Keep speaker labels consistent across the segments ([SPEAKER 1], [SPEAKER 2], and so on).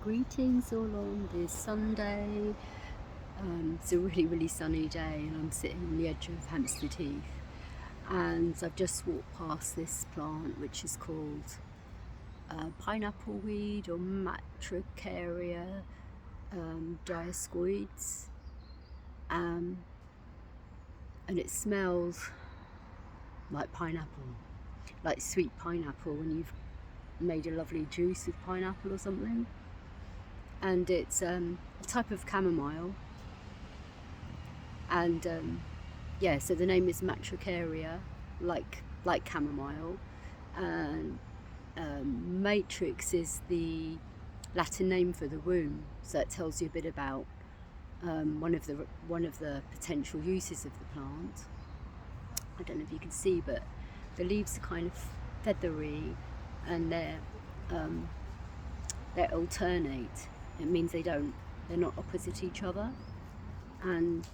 [SPEAKER 1] Greetings all on this Sunday. It's a really sunny day and I'm sitting on the edge of Hampstead Heath, and I've just walked past this plant which is called pineapple weed or Matricaria dioscoides, and it smells like pineapple, like sweet pineapple when you've made a lovely juice with pineapple or something. And it's a type of chamomile, and yeah, so the name is Matricaria, like chamomile, and matrix is the Latin name for the womb, so it tells you a bit about one of the potential uses of the plant. I don't know if you can see, but the leaves are kind of feathery and they're alternate. It means they're not opposite each other, and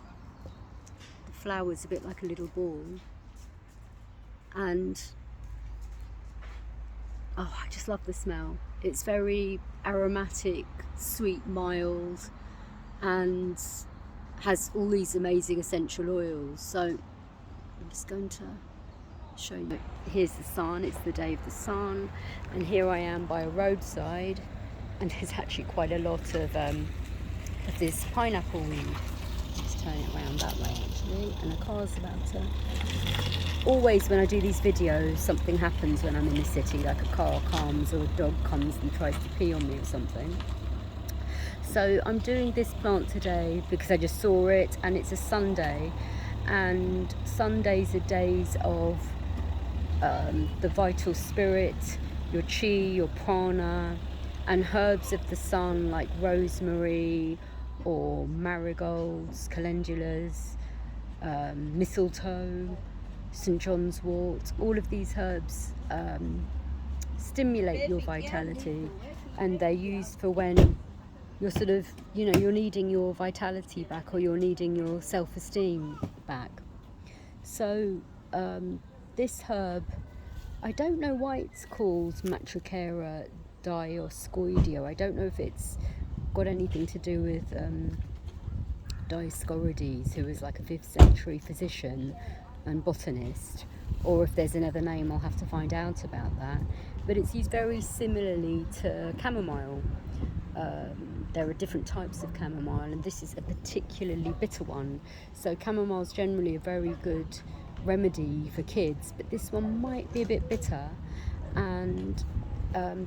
[SPEAKER 1] the flower's a bit like a little ball, and oh, I just love the smell. It's very aromatic, sweet, mild, and has all these amazing essential oils. So I'm just going to show you. Here's the sun, it's the day of the sun, and here I am by a roadside, and there's actually quite a lot of this pineapple weed. Let's turn it around that way actually, and a car's about to... Always when I do these videos something happens when I'm in the city, like a car comes or a dog comes and tries to pee on me or something. So I'm doing this plant today because I just saw it, and it's a Sunday, and Sundays are days of the vital spirit, your chi, your prana, and herbs of the sun like rosemary or marigolds, calendulas, mistletoe, St. John's wort. All of these herbs stimulate your vitality, and they're used for when you're sort of, you're needing your vitality back, or you're needing your self-esteem back. So this herb, I don't know why it's called Matricaria dioscoidea. I don't know if it's got anything to do with Dioscorides, who was like a 5th century physician and botanist, or if there's another name. I'll have to find out about that. But it's used very similarly to chamomile. There are different types of chamomile, and this is a particularly bitter one. So chamomile is generally a very good remedy for kids, but this one might be a bit bitter, and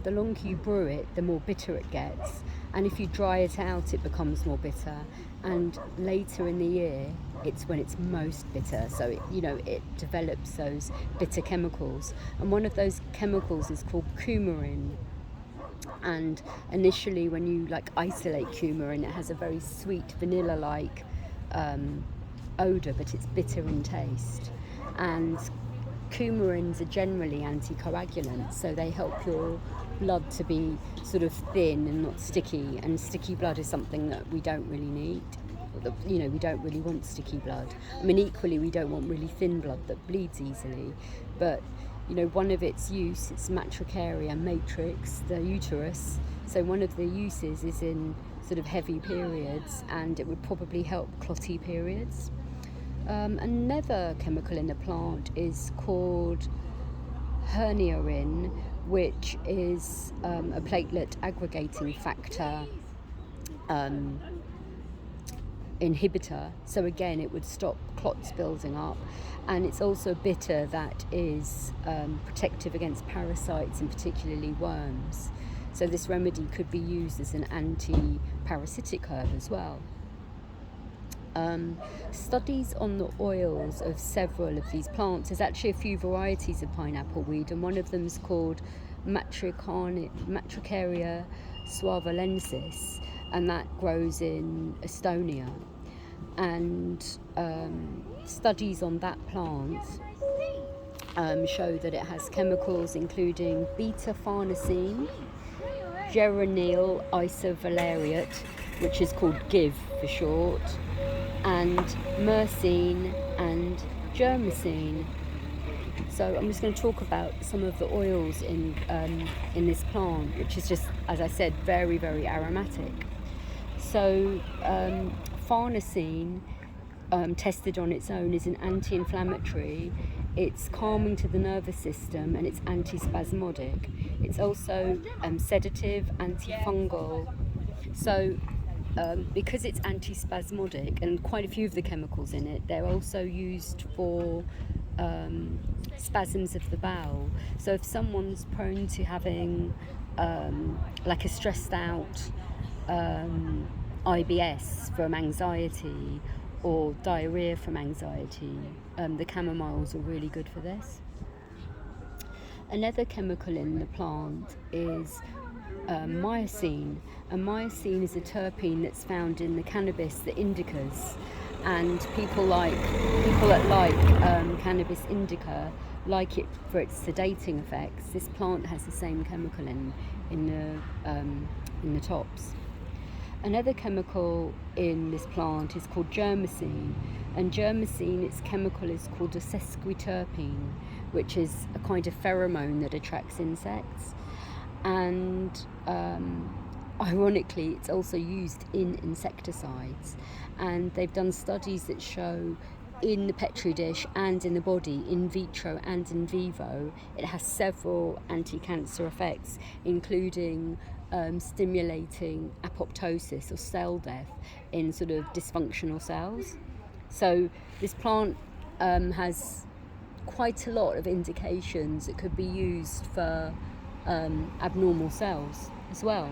[SPEAKER 1] the longer you brew it, the more bitter it gets, and if you dry it out, it becomes more bitter, and later in the year, it's when it's most bitter. So it develops those bitter chemicals, and one of those chemicals is called coumarin. And initially, when you isolate coumarin, it has a very sweet vanilla-like odour, but it's bitter in taste. And coumarins are generally anticoagulants, so they help your blood to be sort of thin and not sticky, and sticky blood is something that we don't really need. We don't really want sticky blood. I mean, equally we don't want really thin blood that bleeds easily, but one of its use, it's Matricaria, matrix, the uterus, so one of the uses is in sort of heavy periods, and it would probably help clotty periods. Another chemical in the plant is called herniarin, which is a platelet aggregating factor inhibitor. So again, it would stop clots building up, and it's also bitter that is protective against parasites, and particularly worms. So this remedy could be used as an anti-parasitic herb as well. Studies on the oils of several of these plants. There's actually a few varieties of pineapple weed, and one of them is called Matricaria suavalensis, and that grows in Estonia. And studies on that plant show that it has chemicals including beta-farnesene, geranyl isovaleriate, which is called GIV for short, and myrcene and germicine. So I'm just going to talk about some of the oils in this plant, which is just, as I said, very, very aromatic. So farnesene, tested on its own, is an anti-inflammatory. It's calming to the nervous system, and it's antispasmodic. It's also sedative, antifungal. So because it's antispasmodic, and quite a few of the chemicals in it, they're also used for spasms of the bowel. So if someone's prone to having like a stressed out IBS from anxiety or diarrhea from anxiety, the chamomiles are really good for this. Another chemical in the plant is myrcene, and myrcene is a terpene that's found in the cannabis, the indicas, and people that like cannabis indica like it for its sedating effects. This plant has the same chemical in the tops. Another chemical in this plant is called germicene, and germicene, its chemical is called a sesquiterpene, which is a kind of pheromone that attracts insects. And ironically, it's also used in insecticides, and they've done studies that show in the petri dish and in the body, in vitro and in vivo, it has several anti-cancer effects, including stimulating apoptosis or cell death in sort of dysfunctional cells. So this plant has quite a lot of indications it could be used for abnormal cells as well.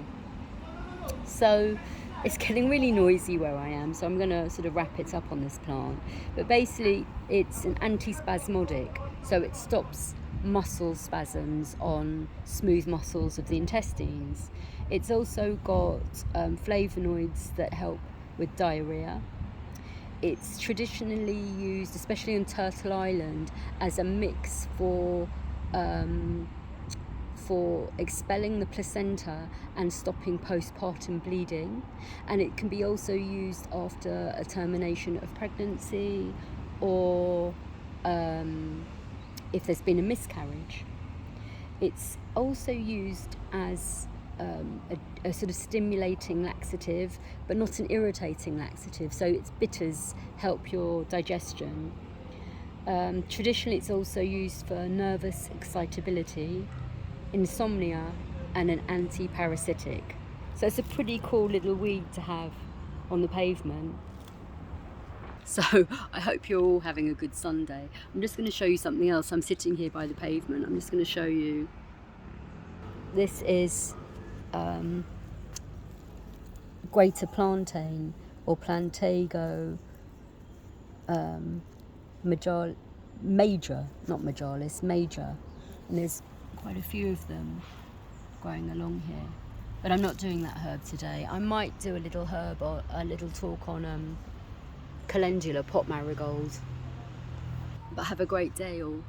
[SPEAKER 1] So it's getting really noisy where I am, so I'm going to sort of wrap it up on this plant. But basically, it's an antispasmodic, so it stops muscle spasms on smooth muscles of the intestines. It's also got flavonoids that help with diarrhea. It's traditionally used, especially on Turtle Island, as a mix for expelling the placenta and stopping postpartum bleeding, and it can be also used after a termination of pregnancy or if there's been a miscarriage. It's also used as a sort of stimulating laxative, but not an irritating laxative, so its bitters help your digestion. Traditionally, it's also used for nervous excitability, insomnia, and an anti-parasitic. So it's a pretty cool little weed to have on the pavement. So I hope you're all having a good Sunday. I'm just going to show you something else. I'm sitting here by the pavement. I'm just going to show you. This is greater plantain, or Plantago major, not majalis, major. And there's quite a few of them growing along here, but I'm not doing that herb today. I might do a little herb or a little talk on calendula, pot marigold. But have a great day all.